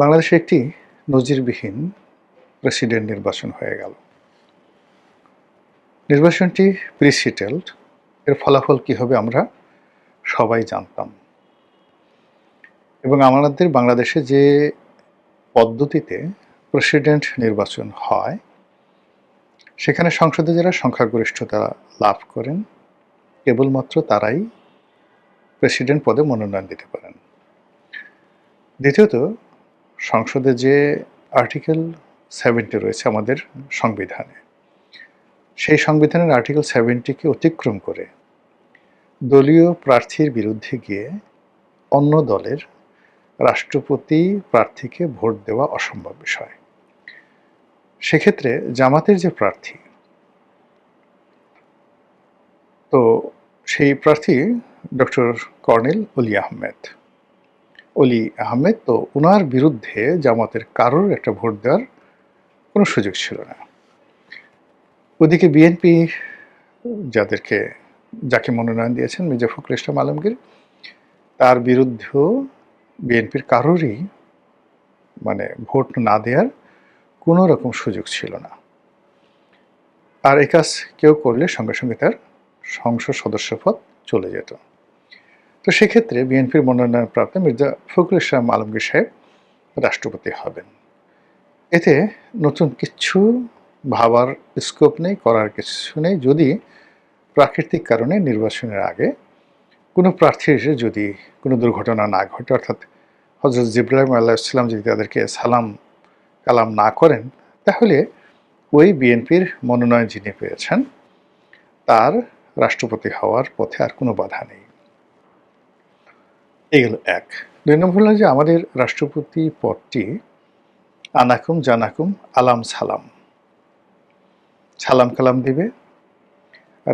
বাংলাদেশে একটি নজিরবিহীন প্রেসিডেন্ট নির্বাচন হয়ে গেল। নির্বাচনটি প্রি-সিটেলড, এর ফলাফল কী হবে আমরা সবাই জানতাম। এবং আমাদের বাংলাদেশে যে পদ্ধতিতে প্রেসিডেন্ট নির্বাচন হয়, সেখানে সংসদে যারা সংখ্যাগরিষ্ঠতা লাভ করেন কেবলমাত্র তারাই প্রেসিডেন্ট পদে মনোনয়ন দিতে পারেন। দ্বিতীয়ত, সংসদে যে আর্টিকেল 70 রয়েছে আমাদের সংবিধানে, সেই সংবিধানের আর্টিকেল 70কে অতিক্রম করে দলীয় প্রার্থীর বিরুদ্ধে গিয়ে অন্য দলের রাষ্ট্রপতি প্রার্থীকে ভোট দেওয়া অসম্ভব বিষয়। সেক্ষেত্রে জামাতের যে প্রার্থী, তো সেই প্রার্থী ডক্টর কর্নেল অলি আহমেদ, তো ওনার বিরুদ্ধে জামাতের কারোর একটা ভোট দেওয়ার কোনো সুযোগ ছিল না। ওদিকে বিএনপি যাকে মনোনয়ন দিয়েছেন মির্জা ফখরুল ইসলাম আলমগীর, তার বিরুদ্ধেও বিএনপির কারোরই ভোট না দেওয়ার কোনো রকম সুযোগ ছিল না। আর এই কাজ কেউ করলে সঙ্গে সঙ্গে তার সংসদ সদস্যপদ চলে যেত। তো সেক্ষেত্রে বিএনপির মনোনয়নপ্রাপ্ত মির্জা ফখরুল ইসলাম আলমগীর সাহেব রাষ্ট্রপতি হবেন। এতে নতুন কিছু ভাবার স্কোপ নেই, করার কিছু নেই। যদি প্রাকৃতিক কারণে নির্বাচনের আগে কোনো প্রার্থীর যদি কোনো দুর্ঘটনা না ঘটে, অর্থাৎ হযরত জিবরাইল আলাইহিস সালাম যদি তাদেরকে সালাম কালাম না করেন, তাহলে ওই বিএনপির মনোনয়ন যিনি পেয়েছেন তার রাষ্ট্রপতি হওয়ার পথে আর কোনো বাধা নেই। এগুলো এক। ২ নম্বর হলো যে আমাদের রাষ্ট্রপতি পদটি আনাকুম জানাকুম আলাম সালাম কালাম দিবে।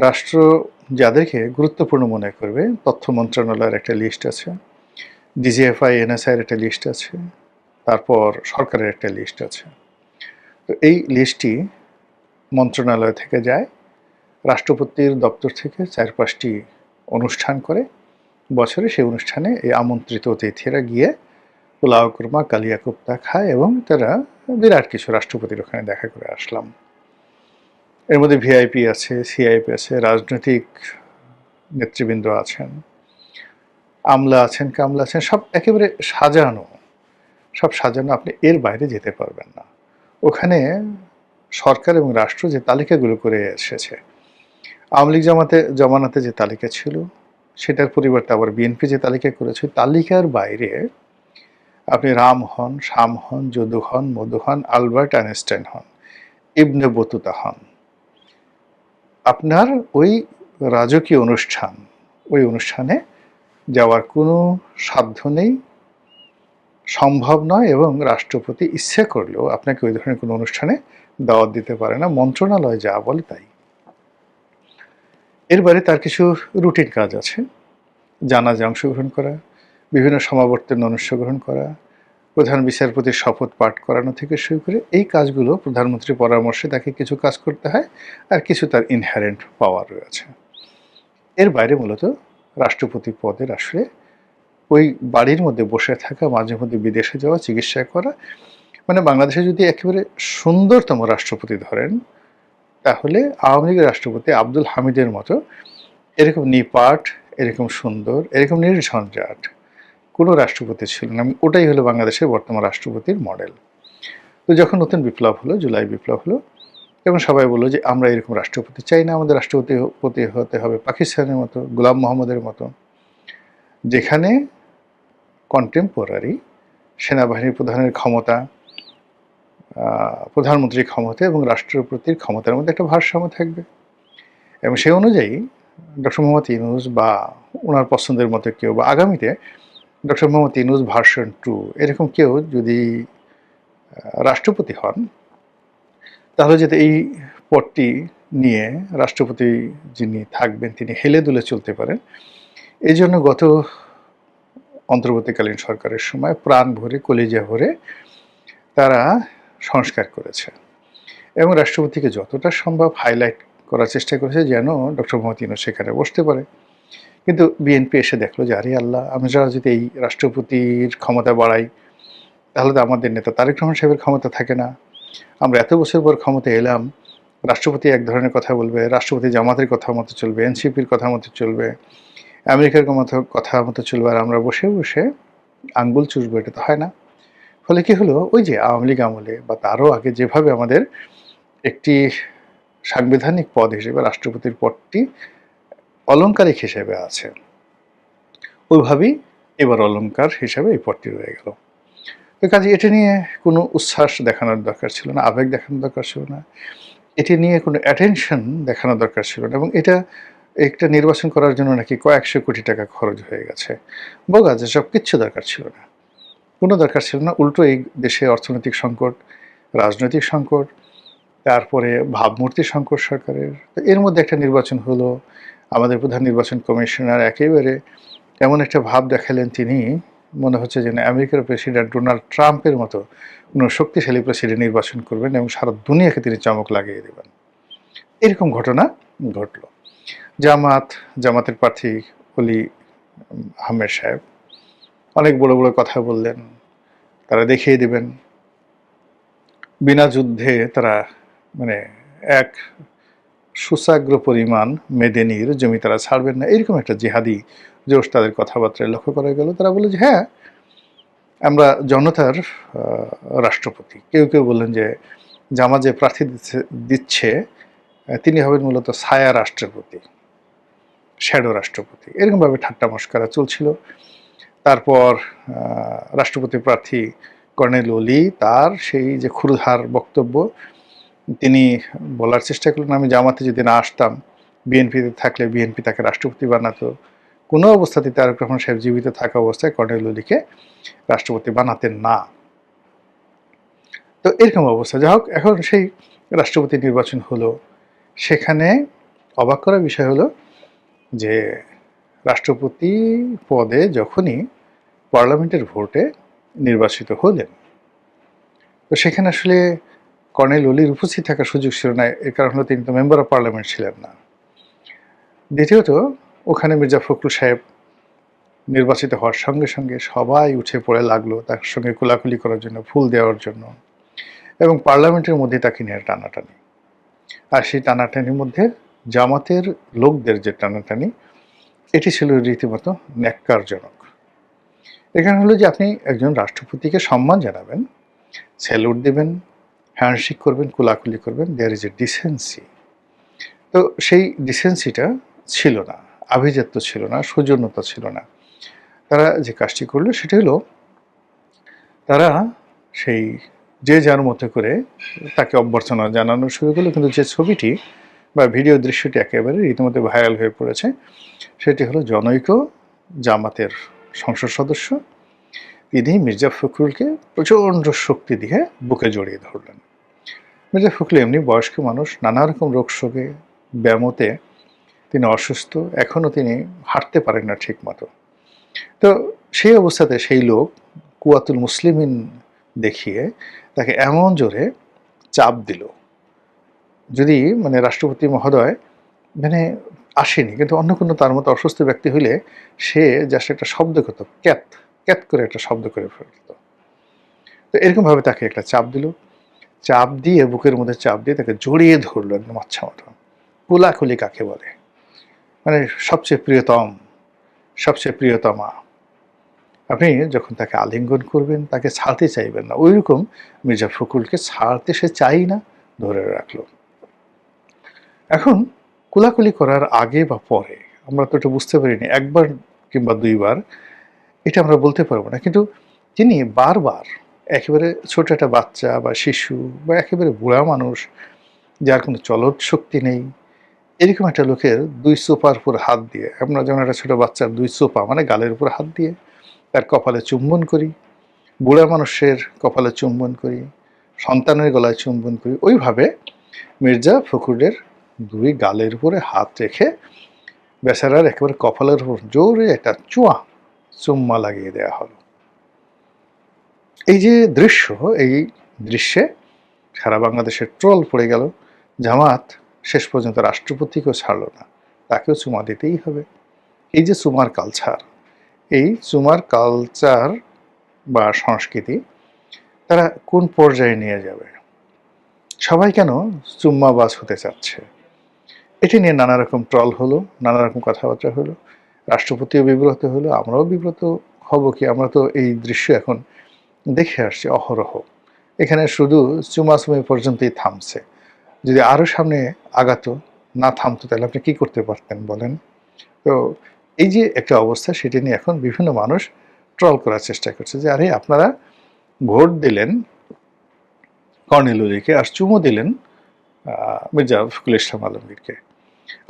রাষ্ট্র যাদেরকে গুরুত্বপূর্ণ মনে করবে, তথ্য মন্ত্রণালয়ের একটা লিস্ট আছে, ডিজিএফআই এনএসআইয়ের একটা লিস্ট আছে, তারপর সরকারের একটা লিস্ট আছে। তো এই লিস্টটি মন্ত্রণালয় থেকে যায়, রাষ্ট্রপতির দপ্তর থেকে ৪-৫টি অনুষ্ঠান করে বছরে। সেই অনুষ্ঠানে এই আমন্ত্রিত অতিথিরা গিয়ে পোলাও কুরমা কালিয়া কোপ্তা খায় এবং তারা বিরাট কিছু রাষ্ট্রপতির ওখানে দেখা করে আসলাম। এর মধ্যে ভিআইপি আছে, সিআইপি আছে, রাজনৈতিক নেতৃবৃন্দ আছেন, আমলা আছেন, কামলা আছেন, সব একেবারে সাজানো, আপনি এর বাইরে যেতে পারবেন না। ওখানে সরকার এবং রাষ্ট্র যে তালিকাগুলো করে এসেছে, আওয়ামী লীগ জমানাতে যে তালিকা ছিল সেটার পরিবর্তে আবার বিএনপি যে তালিকা করেছে, তালিকার বাইরে আপনি রাম হন, শাম হন, যদু হন, মধু হন, আলবার্ট আইনস্টাইন হন, ইবনে বতুতা হন, আপনার ওই রাজকীয় ওই অনুষ্ঠানে যাওয়ার কোনো সাধ্য নেই, সম্ভব নয়। এবং রাষ্ট্রপতি ইচ্ছে করলেও আপনাকে ওই ধরনের কোনো অনুষ্ঠানে দাওয়াত দিতে পারে না। মন্ত্রণালয় যা বলে তাই। এর বাইরে তার কিছু রুটিন কাজ আছে, জানাজায় অংশগ্রহণ করা, বিভিন্ন সমাবর্তনে অংশগ্রহণ করা, প্রধান বিচারপতির শপথ পাঠ করানো থেকে শুরু করে এই কাজগুলো প্রধানমন্ত্রীর পরামর্শে তাকে কিছু কাজ করতে হয়, আর কিছু তার ইনহেরেন্ট পাওয়ার রয়েছে। এর বাইরে মূলত রাষ্ট্রপতি পদের আসলে ওই বাড়ির মধ্যে বসে থাকা, মাঝে মধ্যে বিদেশে যাওয়া, চিকিৎসা করা, বাংলাদেশে যদি একেবারে সুন্দরতম রাষ্ট্রপতি ধরেন, তাহলে আওয়ামী লীগের রাষ্ট্রপতি আব্দুল হামিদের মতো এরকম নিপাট, এরকম সুন্দর, এরকম নির্ঝঞ্ঝাট কোনো রাষ্ট্রপতি ছিল না। ওটাই হলো বাংলাদেশের বর্তমান রাষ্ট্রপতির মডেল। তো যখন নতুন বিপ্লব হলো, জুলাই বিপ্লব হলো, এবং সবাই বললো যে আমরা এরকম রাষ্ট্রপতি চাই না, আমাদের রাষ্ট্রপতি হতে হবে পাকিস্তানের মতো, গোলাম মোহাম্মদের মতো, যেখানে কন্টেম্পোরারি সেনাবাহিনীর প্রধানের ক্ষমতা, প্রধানমন্ত্রীর ক্ষমতা এবং রাষ্ট্রপতির ক্ষমতার মধ্যে একটা ভারসাম্য থাকবে। এবং সেই অনুযায়ী ডক্টর মোহাম্মদ ইউনূস বা ওনার পছন্দের মতো কেউ, বা আগামীতে ডক্টর মোহাম্মদ ইউনূস ভার্সন 2 এরকম কেউ যদি রাষ্ট্রপতি হন, তাহলে যাতে এই পদটি নিয়ে রাষ্ট্রপতি যিনি থাকবেন তিনি হেলে দুলে চলতে পারেন, এই জন্য গত অন্তর্বর্তীকালীন সরকারের সময় প্রাণ ভরে, কলিজা ভরে তারা সংস্কার করেছে এবং রাষ্ট্রপতিকে যতটা সম্ভব হাইলাইট করার চেষ্টা করেছে যেন ডক্টর মোহাম্মদ ইউনূস সেখানে বসতে পারে। কিন্তু বিএনপি এসে দেখলো যে আরে আল্লাহ, আমরা যদি এই রাষ্ট্রপতির ক্ষমতা বাড়াই, তাহলে তো আমাদের নেতা তারেক রহমান সাহেবের ক্ষমতা থাকে না। আমরা এত বছর পর ক্ষমতায় এলাম, রাষ্ট্রপতি এক ধরনের কথা বলবে, রাষ্ট্রপতি জামাতের কথা মতো চলবে, এনসিপির কথা মতো চলবে, আমেরিকার কথা মতো চলবে, আর আমরা বসে বসে আঙ্গুল চুষবো, এটা তো হয় না। ফলে কি হলো, ওই যে আওয়ামী লীগ আমলে বা তারও আগে যেভাবে আমাদের একটি সাংবিধানিক পদ হিসেবে রাষ্ট্রপতির পদটি অলংকারিক হিসেবে আছে, ওইভাবেই এবার অলংকার হিসেবে এই পদটি রয়ে গেল। তো কাজে এটা নিয়ে কোনো উচ্ছ্বাস দেখানোর দরকার ছিল না, আবেগ দেখানোর দরকার ছিল না, এটি নিয়ে কোনো অ্যাটেনশন দেখানোর দরকার ছিল না। এবং এটা একটা নির্বাচন করার জন্য নাকি কয়েকশো কোটি টাকা খরচ হয়ে গেছে, বোগা, যেসব কিচ্ছু দরকার ছিল না, কোনো দরকার ছিল না। উল্টো এই দেশে অর্থনৈতিক সংকট, রাজনৈতিক সংকট, তারপরে ভাবমূর্তির সংকট সরকারের, তো এর মধ্যে একটা নির্বাচন হলো। আমাদের প্রধান নির্বাচন কমিশনার একেবারে এমন একটা ভাব দেখালেন, তিনি মনে হচ্ছে যেন আমেরিকার প্রেসিডেন্ট ডোনাল্ড ট্রাম্পের মতো কোনো শক্তিশালী প্রেসিডেন্ট নির্বাচন করবেন এবং সারা দুনিয়াকে তিনি চমক লাগিয়ে দেবেন। এরকম ঘটনা ঘটলো। জামাতের প্রার্থী অলি আহমেদ সাহেব অনেক বড় বড় কথা বললেন, তারা দেখিয়ে দেবেন বিনা যুদ্ধে তারা মানে এক সুসাগ্র পরিমাণ মেদেনির জমি তারা ছাড়বেন না, এরকম একটা জিহাদি জোশ তাদের কথাবার্তায় লক্ষ্য করা গেল। তারা বলল যে হ্যাঁ, আমরা জনতার রাষ্ট্রপতি। কেউ কেউ বললেন যে জামাত যে প্রার্থী দিচ্ছে তিনি হবেন মূলত ছায়া রাষ্ট্রপতি, শ্যাডো রাষ্ট্রপতি, এরকমভাবে ঠাট্টা মস্করা চলছিল। তারপর রাষ্ট্রপতি প্রার্থী কর্নেল ওলি তার সেই যে ক্ষুরধার বক্তব্য, তিনি বলার চেষ্টা করলেন আমি জামাতে যদি না আসতাম, বিএনপিতে থাকলে বিএনপি তাকে রাষ্ট্রপতি বানাতো, কোনো অবস্থাতেই তারেক রহমান সাহেব জীবিত থাকা অবস্থায় কর্নেল ওলিকে রাষ্ট্রপতি বানাতেন না। তো এরকম অবস্থা, যাই হোক, এখন সেই রাষ্ট্রপতি নির্বাচন হলো। সেখানে অবাক করার বিষয় হলো যে রাষ্ট্রপতি পদে যখনই পার্লামেন্টের ভোটে নির্বাচিত হলেন, তো সেখানে আসলে কর্নেল ওলির উপস্থিত থাকার সুযোগ ছিল না। এর কারণ হলো তিনি তো মেম্বার অফ পার্লামেন্ট ছিলেন না। দ্বিতীয়ত, ওখানে মির্জা ফখরুল সাহেব নির্বাচিত হওয়ার সঙ্গে সঙ্গে সবাই উঠে পড়ে লাগলো তার সঙ্গে কোলাকুলি করার জন্য, ফুল দেওয়ার জন্য, এবং পার্লামেন্টের মধ্যে তাকে নিয়ে টানাটানি। আর সেই টানাটানির মধ্যে জামাতের লোকদের যে টানাটানি, এটি ছিল রীতিমতো ন্যাক্কারজনক। এখানে হলো যে আপনি একজন রাষ্ট্রপতিকে সম্মান জানাবেন, স্যালুট দেবেন, হ্যান্ডশেক করবেন, কোলাকুলি করবেন, দেয়ার ইজ এ ডিসেন্সি। তো সেই ডিসেন্সিটা ছিল না, আভিজাত্য ছিল না, সৌজন্যতা ছিল না। তারা যে কাজটি করলো সেটা হলো তারা সেই যে যার মতো করে তাকে অভ্যর্থনা জানানো শুরু করলো। কিন্তু যে ছবিটি বা ভিডিও দৃশ্যটি একেবারে রীতিমতো ভাইরাল হয়ে পড়েছে, সেটি হলো জনৈক জামাতের সংসদ সদস্য, তিনি মির্জা ফখরুলকে প্রচণ্ড শক্তি দিয়ে বুকে জড়িয়ে ধরলেন। মির্জা ফখরুল এমনি বয়স্ক মানুষ, নানা রকম রোগ শোকে, ব্যামোতে তিনি অসুস্থ, এখনও তিনি হাঁটতে পারেন না ঠিক মতো। তো সেই অবস্থাতে সেই লোক কুয়াতুল মুসলিমিন দেখিয়ে তাকে এমন জোরে চাপ দিল, যদি মানে রাষ্ট্রপতি মহোদয় মানে আসেনি, কিন্তু অন্য কোনো তার মতো অসুস্থ ব্যক্তি হইলে সে জাস্ট একটা শব্দ করতো, ক্যাত ক্যাত করে একটা শব্দ করে ফেলত। তো এরকমভাবে তাকে একটা চাপ দিল, চাপ দিয়ে বুকের মধ্যে চাপ দিয়ে তাকে জড়িয়ে ধরলো একদম আচ্ছা মতো। কোলাকুলি কাকে বলে, মানে সবচেয়ে প্রিয়তম, সবচেয়ে প্রিয়তমা। আপনি যখন তাকে আলিঙ্গন করবেন তাকে ছাড়তে চাইবেন না, ওই রকম মির্জা ফখরুলকে ছাড়তে সে চাই না, ধরে রাখলো। এখন কোলাকুলি করার আগে বা পরে আমরা তো এটা বুঝতে পারিনি, একবার কিংবা দুইবার এটা আমরা বলতে পারবো না, কিন্তু তিনি বারবার একেবারে ছোট একটা বাচ্চা বা শিশু বা একেবারে বুড়া মানুষ যার কোনো চলৎ শক্তি নেই, এরকম একটা লোকের দুই সোপার উপর হাত দিয়ে, আমরা যেমন একটা ছোটো বাচ্চার দুই সোপা মানে গালের উপর হাত দিয়ে তার কপালে চুম্বন করি, বুড়া মানুষের কপালে চুম্বন করি, সন্তানের গলায় চুম্বন করি, ওইভাবে মির্জা ফখরুলের দুই গালের উপরে হাত রেখে বেচারার একেবারে কপালের উপর জোরে একটা চুম্মা লাগিয়ে দেওয়া হলো। এই যে দৃশ্য, এই দৃশ্যে সারা বাংলাদেশের ট্রল পড়ে গেল। জামাত শেষ পর্যন্ত রাষ্ট্রপতিকেও ছাড়লো না, তাকেও চুমা দিতেই হবে। এই যে চুমার কালচার, এই চুমার কালচার বা সংস্কৃতি, তারা কোন পর্যায়ে নিয়ে যাবে? সবাই কেন চুম্মাবাজ হতে চাচ্ছে? এটি নিয়ে নানা রকম ট্রল হলো, নানা রকম কথাবার্তা হলো। রাষ্ট্রপতিও বিব্রত হলো, আমরাও বিব্রত হব কি? আমরা তো এই দৃশ্য এখন দেখে আসছি অহরহ। এখানে শুধু চুমাচুমি পর্যন্তই থামছে। যদি আরো সামনে আগাতো, না থামতো, তাহলে আপনি কি করতে পারতেন বলেন? তো এই যে একটা অবস্থা, সেটি নিয়ে এখন বিভিন্ন মানুষ ট্রল করার চেষ্টা করছে যে, আরে আপনারা ভোট দিলেন কর্নেল ওলিকে আর চুমু দিলেন মির্জা ফখরুল ইসলাম আলমগীরকে।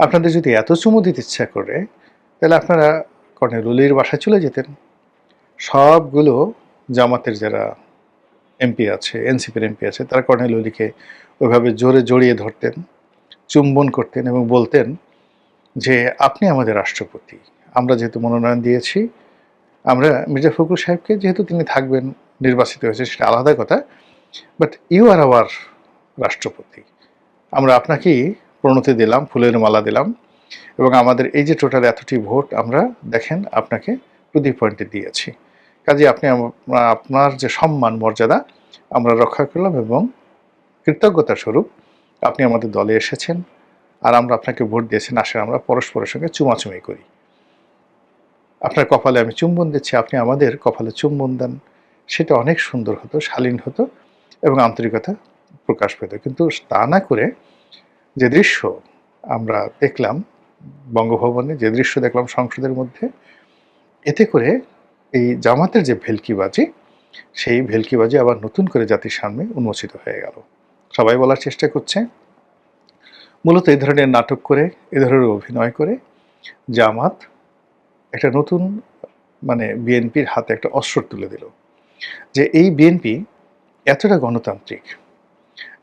আপনাদের যদি এত চুমু দিতে ইচ্ছা করে, তাহলে আপনারা কর্নেল ওলির বাসায় চলে যেতেন। সবগুলো জামাতের যারা এমপি আছে, এনসিপির এমপি আছে, তারা কর্নেল ওলিকে ওইভাবে জোরে জড়িয়ে ধরতেন, চুম্বন করতেন এবং বলতেন যে, আপনি আমাদের রাষ্ট্রপতি, আমরা যেহেতু মনোনয়ন দিয়েছি, আমরা মির্জা ফখরুল সাহেবকে, যেহেতু তিনি থাকবেন, নির্বাচিত হয়েছে সেটা আলাদা কথা, বাট ইউ আর আওয়ার রাষ্ট্রপতি, আমরা আপনাকেই প্রণতি দিলাম, ফুলের মালা দিলাম, এবং আমাদের এই যে টোটাল এতটি ভোট আমরা দেখেন আপনাকে প্রতি পয়েন্টে দিয়েছি। কাজে আপনি আপনার যে সম্মান মর্যাদা আমরা রক্ষা করলাম, এবং কৃতজ্ঞতা স্বরূপ আপনি আমাদের দলে এসেছেন, আর আমরা আপনাকে ভোট দিয়েছেন, আসলে আমরা পরস্পরের সঙ্গে চুমাচুমি করি। আপনার কপালে আমি চুম্বন দিচ্ছি, আপনি আমাদের কপালে চুম্বন দেন। সেটা অনেক সুন্দর হতো, শালীন হতো এবং আন্তরিকতা প্রকাশ পেত। কিন্তু তা না করে যে দৃশ্য আমরা দেখলাম বঙ্গভবনে, যে দৃশ্য দেখলাম সংসদের মধ্যে, এতে করে এই জামাতের যে ভেলকিবাজি, সেই ভেলকিবাজি আবার নতুন করে জাতির সামনে উন্মোচিত হয়ে গেল। সবাই বলার চেষ্টা করছে, মূলত এই ধরনের নাটক করে, এ ধরনের অভিনয় করে জামাত একটা নতুন বিএনপির হাতে একটা অস্ত্র তুলে দিল, যে এই বিএনপি এতটা গণতান্ত্রিক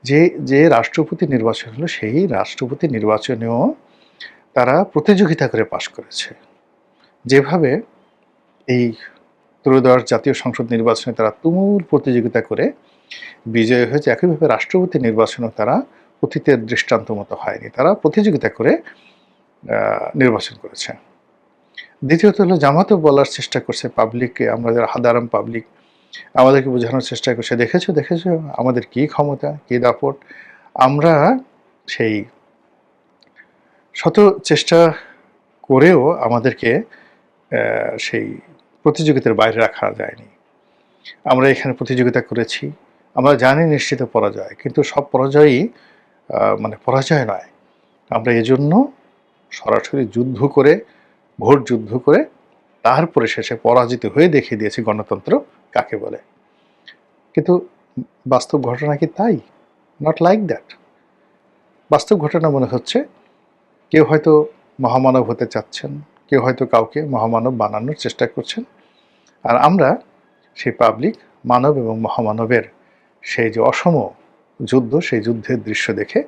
যে যে রাষ্ট্রপতি নির্বাচন হলো, সেই রাষ্ট্রপতি নির্বাচনেও তারা প্রতিযোগিতা করে পাশ করেছে। যেভাবে এই ত্রয়োদশ জাতীয় সংসদ নির্বাচনে তারা তুমুল প্রতিযোগিতা করে বিজয়ী হয়েছে, একইভাবে রাষ্ট্রপতি নির্বাচনেও তারা অতীতের দৃষ্টান্ত মতো হয়নি, তারা প্রতিযোগিতা করে নির্বাচন করেছে। দ্বিতীয়ত হলো, জামাতও বলার চেষ্টা করছে পাবলিককে, আমরা যারা সাধারণ পাবলিক, আমাদেরকে বোঝানোর চেষ্টা করছে, দেখেছো দেখেছো আমাদের কি ক্ষমতা, কি দাপট, আমরা সেই শত চেষ্টা করেও আমাদেরকে সেই প্রতিযোগিতার বাইরে রাখা যায়নি। আমরা এখানে প্রতিযোগিতা করেছি, আমরা জানি নিশ্চিত পরাজয়, কিন্তু সব পরাজয়ই পরাজয় নয়। আমরা এজন্য সরাসরি যুদ্ধ করে, ভোট যুদ্ধ করে, তারপরে শেষে পরাজিত হয়ে দেখিয়ে দিয়েছি গণতন্ত্র কাকে বলে। কিন্তু বাস্তব ঘটনা কি তাই? Not like that. বাস্তব ঘটনা মনে হচ্ছে কেউ হয়তো মহামানব হতে চাচ্ছেন, কেউ হয়তো কাউকে মহামানব বানানোর চেষ্টা করছেন, আর আমরা সেই পাবলিক মানব এবং মহামানবের সেই যে অসম যুদ্ধ, সেই যুদ্ধের দৃশ্য দেখে